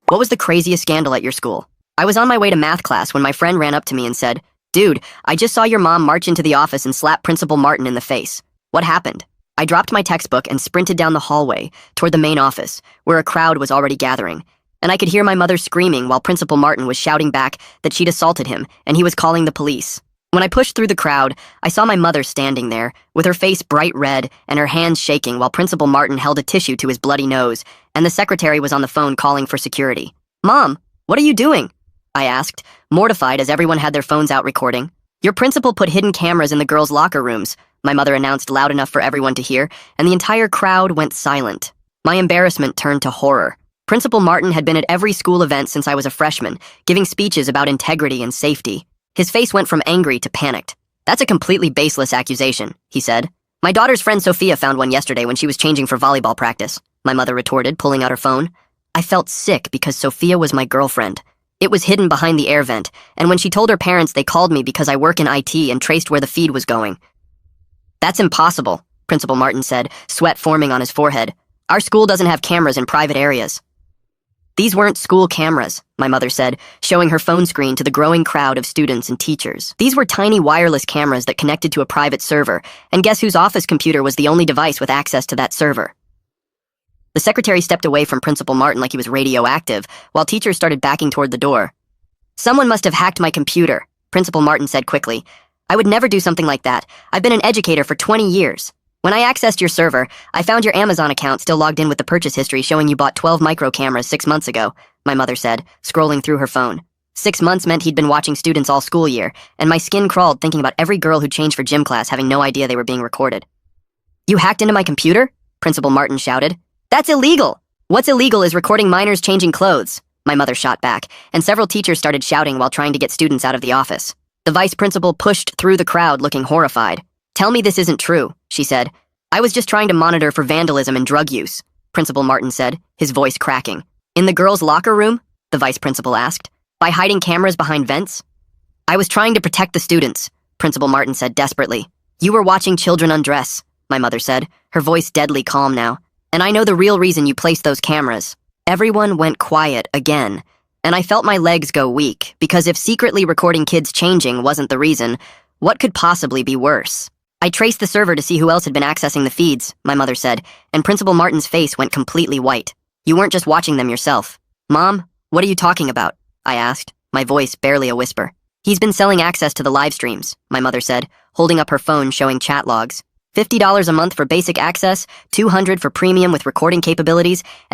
What was the craziest scandal at your school? I was on my way to math class when my friend ran up to me and said, "Dude, I just saw your mom march into the office and slap Principal Martin in the face. What happened?" I dropped my textbook and sprinted down the hallway toward the main office, where a crowd was already gathering, and I could hear my mother screaming while Principal Martin was shouting back that she'd assaulted him and he was calling the police. When I pushed through the crowd, I saw my mother standing there, with her face bright red and her hands shaking while Principal Martin held a tissue to his bloody nose, and the secretary was on the phone calling for security. "Mom, what are you doing?" I asked, mortified as everyone had their phones out recording. "Your principal put hidden cameras in the girls' locker rooms," my mother announced loud enough for everyone to hear, and the entire crowd went silent. My embarrassment turned to horror. Principal Martin had been at every school event since I was a freshman, giving speeches about integrity and safety. His face went from angry to panicked. "That's a completely baseless accusation," he said. "My daughter's friend Sophia found one yesterday when she was changing for volleyball practice," my mother retorted, pulling out her phone. I felt sick because Sophia was my girlfriend. It was hidden behind the air vent, and when she told her parents, they called me because I work in IT and traced where the feed was going. "That's impossible," Principal Martin said, sweat forming on his forehead. "Our school doesn't have cameras in private areas." "These weren't school cameras," my mother said, showing her phone screen to the growing crowd of students and teachers. "These were tiny wireless cameras that connected to a private server, and guess whose office computer was the only device with access to that server?" The secretary stepped away from Principal Martin like he was radioactive, while teachers started backing toward the door. "Someone must have hacked my computer," Principal Martin said quickly. "I would never do something like that. I've been an educator for 20 years. When I accessed your server, I found your Amazon account still logged in with the purchase history showing you bought 12 micro cameras 6 months ago," my mother said, scrolling through her phone. 6 months meant he'd been watching students all school year, and my skin crawled thinking about every girl who changed for gym class having no idea they were being recorded. "You hacked into my computer?" Principal Martin shouted. "That's illegal! What's illegal is recording minors changing clothes," my mother shot back, and several teachers started shouting while trying to get students out of the office. The vice principal pushed through the crowd looking horrified. "Tell me this isn't true," she said. "I was just trying to monitor for vandalism and drug use," Principal Martin said, his voice cracking. "In the girls' locker room?" the vice principal asked. "By hiding cameras behind vents?" "I was trying to protect the students," Principal Martin said desperately. "You were watching children undress," my mother said, her voice deadly calm now. "And I know the real reason you placed those cameras." Everyone went quiet again, and I felt my legs go weak, because if secretly recording kids changing wasn't the reason, what could possibly be worse? "I traced the server to see who else had been accessing the feeds," my mother said, and Principal Martin's face went completely white. "You weren't just watching them yourself." "Mom, what are you talking about?" I asked, my voice barely a whisper. "He's been selling access to the live streams," my mother said, holding up her phone showing chat logs. $50 a month for basic access, $200 for premium with recording capabilities, and